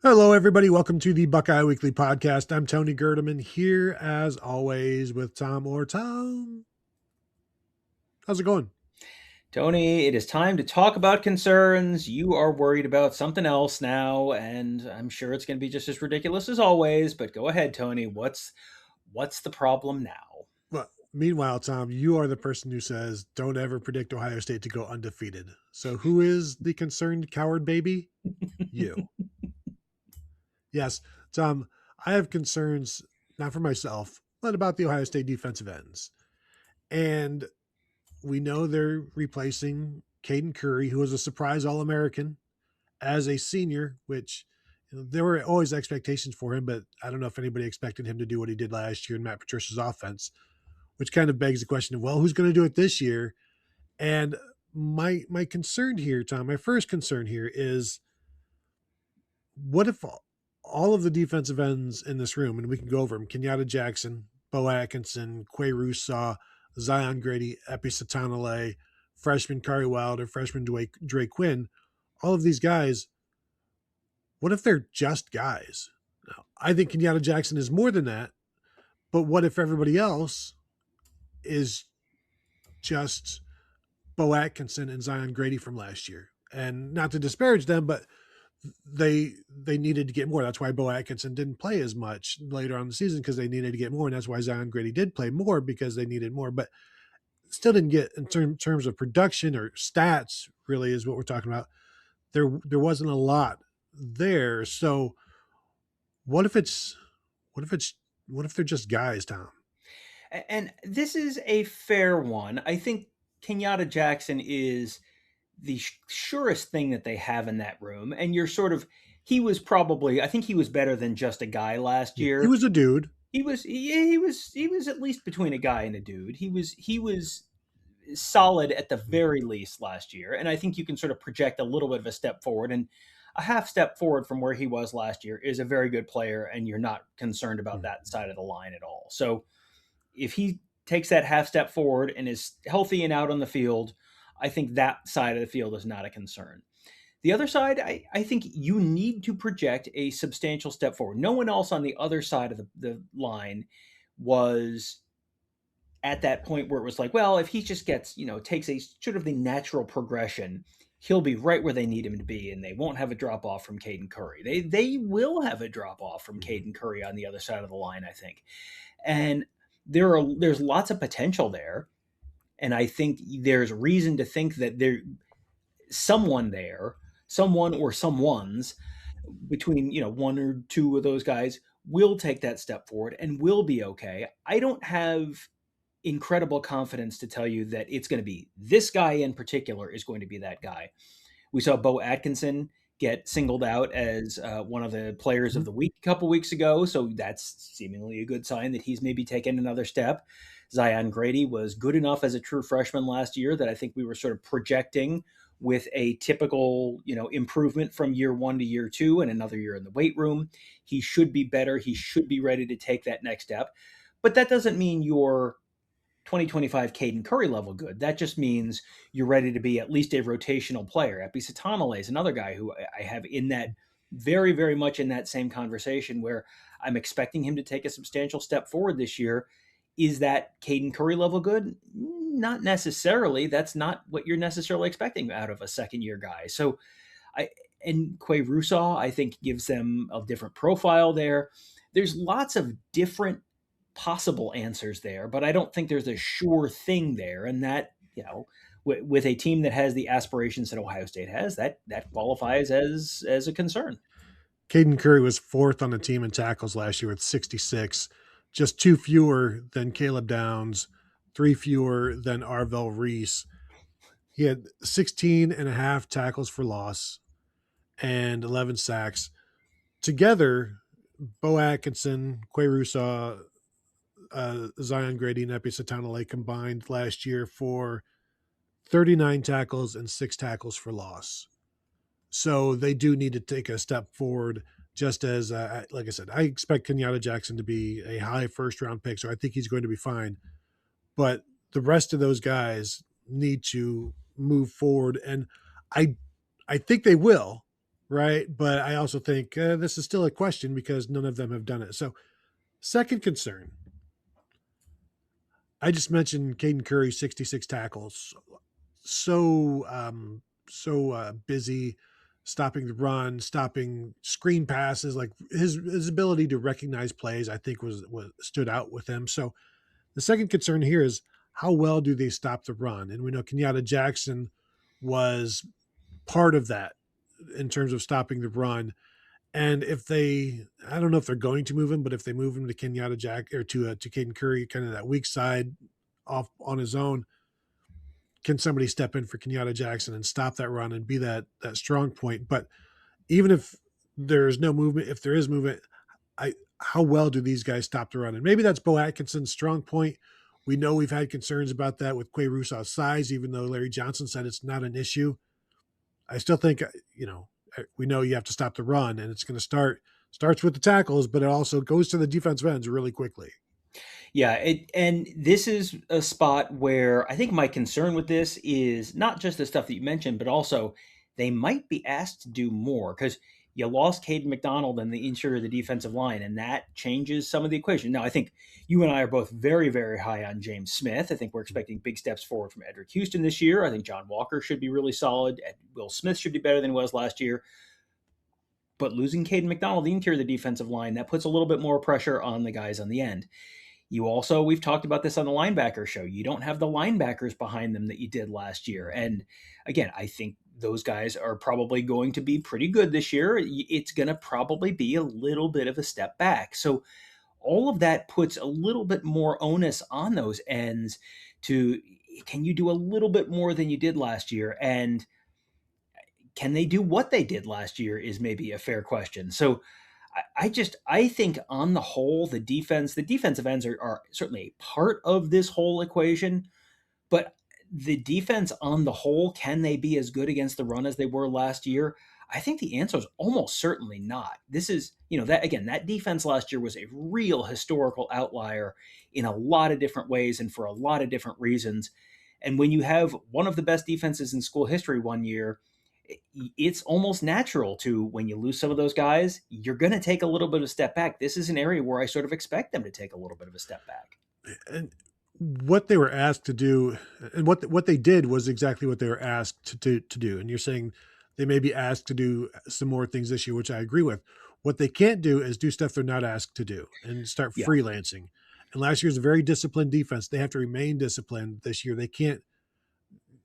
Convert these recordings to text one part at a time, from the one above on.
Hello, everybody. Welcome to the Buckeye Weekly Podcast. I'm Tony Gerdeman here, as always, with Tom Orr. Tom, how's it going? Tony, it is time to talk about concerns. You are worried about something else now, and I'm sure it's going to be just as ridiculous as always. But go ahead, Tony. What's the problem now? Well, meanwhile, Tom, you are the person who says don't ever predict Ohio State to go undefeated. So, who is the concerned coward baby? You. Yes, Tom, I have concerns, not for myself, but about the Ohio State defensive ends. And we know they're replacing Caden Curry, who was a surprise All American as a senior, which there were always expectations for him, but I don't know if anybody expected him to do what he did last year in Matt Patricia's offense, which kind of begs the question of, well, who's going to do it this year? And my concern here, Tom, my first concern here is what if all of the defensive ends in this room, and we can go over them, Kenyatta Jackson, Beau Atkinson, Qua Russaw, Zion Grady, Epi Sitanilei, freshman Khary Wilder, freshman Dre Quinn, all of these guys, what if they're just guys? Now, I think Kenyatta Jackson is more than that, but what if everybody else is just Beau Atkinson and Zion Grady from last year? And not to disparage them, but they needed to get more. That's why Beau Atkinson didn't play as much later on in the season because they needed to get more, and that's why Zion Grady did play more because they needed more. But still didn't get in terms of production or stats. Really, is what we're talking about. There wasn't a lot there. So what if it's what if it's what if they're just guys, Tom? And this is a fair one. I think Kenyatta Jackson is the surest thing that they have in that room. And you're sort of, he was probably, I think he was better than just a guy last He year. was a dude. He was at least between a guy and a dude. He was solid at the very least last year, and I think you can sort of project a little bit of a step forward. And a half step forward from where he was last year is a very good player, and you're not concerned about that side of the line at all. So if he takes that half step forward and is healthy and out on the field, I think that side of the field is not a concern. The other side, I think you need to project a substantial step forward. No one else on the other side of the line was at that point where it was like, well, if he just gets, takes a sort of the natural progression, he'll be right where they need him to be, and they won't have a drop off from Caden Curry. They will have a drop off from Caden Curry on the other side of the line, I think. And there's lots of potential there, and I think there's reason to think that there, someone or someone's between one or two of those guys will take that step forward and will be okay. I don't have incredible confidence to tell you that it's going to be this guy in particular is going to be that guy. We saw Beau Atkinson get singled out as one of the players of Mhm. the week a couple weeks ago, so that's seemingly a good sign that he's maybe taken another step. Zion Grady was good enough as a true freshman last year that I think we were sort of projecting with a typical, improvement from year one to year two and another year in the weight room. He should be better. He should be ready to take that next step. But that doesn't mean you're 2025 Caden Curry level good. That just means you're ready to be at least a rotational player. Epi Sitanilei is another guy who I have in that very, very much in that same conversation where I'm expecting him to take a substantial step forward this year. Is that Caden Curry level good? Not necessarily. That's not what you're necessarily expecting out of a second year guy. So I and Qua Russaw, I think, gives them a different profile there. There's lots of different possible answers there, but I don't think there's a sure thing there. And that, with a team that has the aspirations that Ohio State has, that qualifies as a concern. Caden Curry was fourth on the team in tackles last year with 66, just two fewer than Caleb Downs, three fewer than Arvell Reese. He had 16 and a half tackles for loss and 11 sacks. Together, Beau Atkinson, Qua Russaw, Zion Grady, and Epi Sitanilei combined last year for 39 tackles and six tackles for loss. So they do need to take a step forward. Just as, like I said, I expect Kenyatta Jackson to be a high first round pick, so I think he's going to be fine. But the rest of those guys need to move forward, and I, I think they will. right? But I also think this is still a question because none of them have done it. So, second concern, I just mentioned Caden Curry, 66 tackles. So busy stopping the run, stopping screen passes. Like his ability to recognize plays, I think was stood out with him. So the second concern here is how well do they stop the run? And we know Kenyatta Jackson was part of that in terms of stopping the run. And if they, I don't know if they're going to move him, but if they move him to Kenyatta Jack or to Caden Curry, kind of that weak side off on his own, can somebody step in for Kenyatta Jackson and stop that run and be that strong point? But even if there's no movement, if there is movement, how well do these guys stop the run? And maybe that's Beau Atkinson's strong point. We know we've had concerns about that with Qua Russaw's size, even though Larry Johnson said it's not an issue. I still think, we know you have to stop the run, and it's going to starts with the tackles, but it also goes to the defensive ends really quickly. Yeah, and this is a spot where I think my concern with this is not just the stuff that you mentioned, but also they might be asked to do more because you lost Caden McDonald and the interior of the defensive line, and that changes some of the equation. Now, I think you and I are both very, very high on James Smith. I think we're expecting big steps forward from Edric Houston this year. I think John Walker should be really solid. Will Smith should be better than he was last year. But losing Caden McDonald, the interior of the defensive line, that puts a little bit more pressure on the guys on the end. You also, we've talked about this on the linebacker show. You don't have the linebackers behind them that you did last year. And again, I think those guys are probably going to be pretty good this year. It's going to probably be a little bit of a step back. So all of that puts a little bit more onus on those ends to, can you do a little bit more than you did last year? And can they do what they did last year is maybe a fair question. So I think on the whole, the defensive ends are certainly a part of this whole equation, but the defense on the whole, can they be as good against the run as they were last year? I think the answer is almost certainly not. This is, that again, that defense last year was a real historical outlier in a lot of different ways and for a lot of different reasons. And when you have one of the best defenses in school history one year, it's almost natural to, when you lose some of those guys, you're going to take a little bit of a step back. This is an area where I sort of expect them to take a little bit of a step back. And what they were asked to do, and what they did was exactly what they were asked to do. And you're saying they may be asked to do some more things this year, which I agree with. What they can't do is do stuff they're not asked to do and start Yeah. freelancing. And last year's a very disciplined defense. They have to remain disciplined this year. They can't.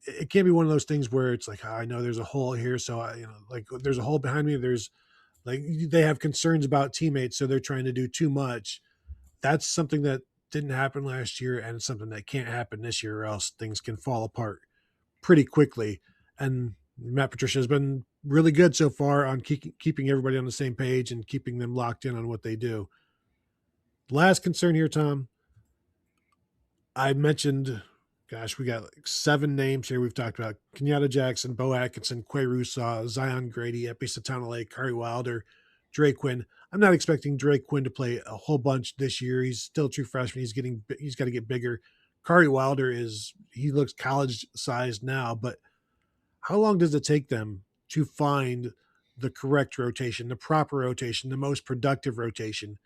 It can't be one of those things where it's like, I know there's a hole here, so like there's a hole behind me. There's like they have concerns about teammates, so they're trying to do too much. That's something that didn't happen last year, and it's something that can't happen this year, or else things can fall apart pretty quickly. And Matt Patricia has been really good so far on keeping everybody on the same page and keeping them locked in on what they do. Last concern here, Tom. I mentioned, gosh, we got like 7 names here we've talked about: Kenyatta Jackson, Beau Atkinson, Qua Russaw, Zion Grady, Epi Sitanilei, Khary Wilder, Dre Quinn. I'm not expecting Dre Quinn to play a whole bunch this year. He's still a true freshman. He's got to get bigger. Khary Wilder he looks college sized now, but how long does it take them to find the correct rotation, the proper rotation, the most productive rotation?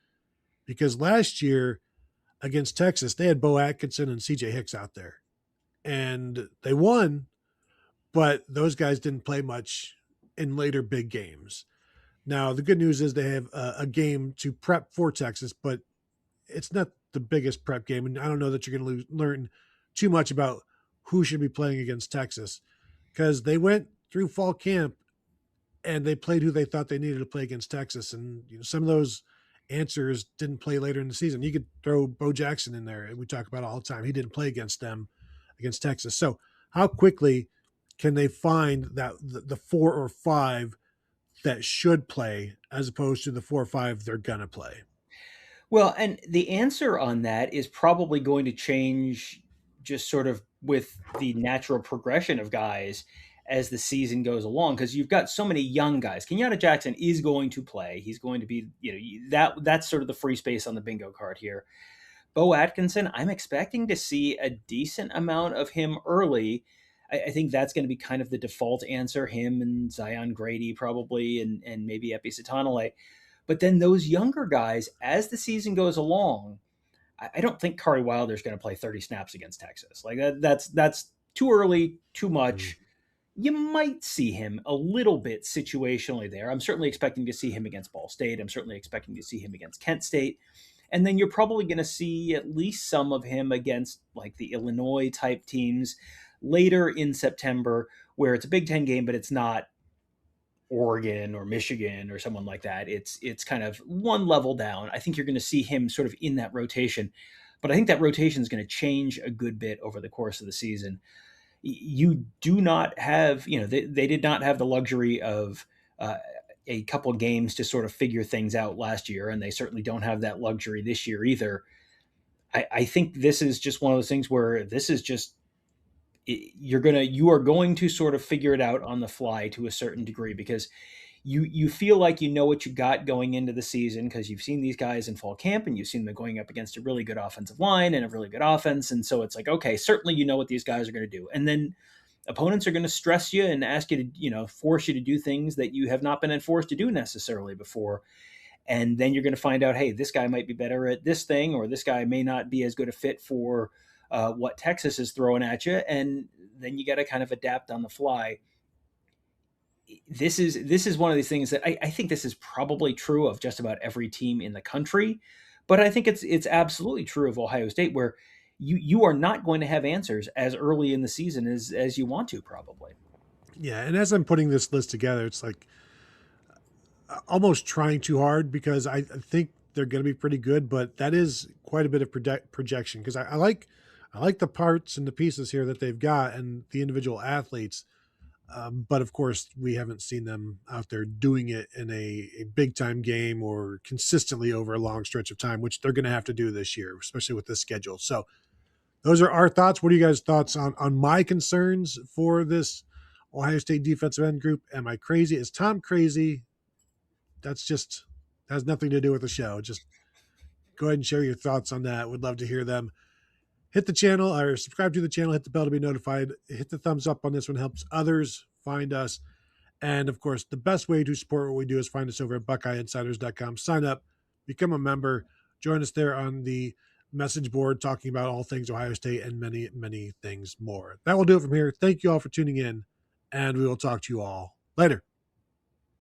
Because last year against Texas, they had Beau Atkinson and CJ Hicks out there, and they won, but those guys didn't play much in later big games. Now, the good news is they have a game to prep for Texas, but it's not the biggest prep game. And I don't know that you're going to learn too much about who should be playing against Texas, because they went through fall camp and they played who they thought they needed to play against Texas. And some of those answers didn't play later in the season. You could throw Bo Jackson in there. We talk about it all the time. He didn't play against Texas. So how quickly can they find that the 4 or 5 that should play as opposed to the 4 or 5 they're going to play? Well, and the answer on that is probably going to change just sort of with the natural progression of guys as the season goes along, because you've got so many young guys. Kenyatta Jackson is going to play. He's going to be, that's sort of the free space on the bingo card here. Beau Atkinson, I'm expecting to see a decent amount of him early. I think that's going to be kind of the default answer. Him and Zion Grady probably, and maybe Epi Sitanilei. But then those younger guys, as the season goes along, I don't think Khary Wilder is going to play 30 snaps against Texas. Like that's too early, too Mm. much. You might see him a little bit situationally there. I'm certainly expecting to see him against Ball State. I'm certainly expecting to see him against Kent State. And then you're probably going to see at least some of him against like the Illinois type teams later in September, where it's a Big Ten game, but it's not Oregon or Michigan or someone like that. It's kind of one level down. I think you're going to see him sort of in that rotation, but I think that rotation is going to change a good bit over the course of the season. You do not have, they did not have the luxury of a couple games to sort of figure things out last year, and they certainly don't have that luxury this year either. I think this is just one of those things where this is just you are going to sort of figure it out on the fly to a certain degree, because you feel like you know what you got going into the season because you've seen these guys in fall camp and you've seen them going up against a really good offensive line and a really good offense, and so it's like, okay, certainly you know what these guys are going to do, and then opponents are going to stress you and ask you to, force you to do things that you have not been enforced to do necessarily before. And then you're going to find out, hey, this guy might be better at this thing, or this guy may not be as good a fit for what Texas is throwing at you. And then you got to kind of adapt on the fly. This is one of these things that I think this is probably true of just about every team in the country, but I think it's absolutely true of Ohio State, where you are not going to have answers as early in the season as you want to probably. Yeah, and as I'm putting this list together, it's like almost trying too hard because I think they're going to be pretty good, but that is quite a bit of projection because I like the parts and the pieces here that they've got and the individual athletes. But of course, we haven't seen them out there doing it in a big time game or consistently over a long stretch of time, which they're going to have to do this year, especially with this schedule. So those are our thoughts. What are you guys' thoughts on my concerns for this Ohio State defensive end group? Am I crazy? Is Tom crazy? That's just has nothing to do with the show. Just go ahead and share your thoughts on that. Would love to hear them. Hit the channel or subscribe to the channel. Hit the bell to be notified. Hit the thumbs up on this one. Helps others find us. And of course, the best way to support what we do is find us over at BuckeyeInsiders.com. Sign up, become a member, join us there on the message board talking about all things Ohio State and many, many things more. That will do it from here. Thank you all for tuning in, and we will talk to you all later.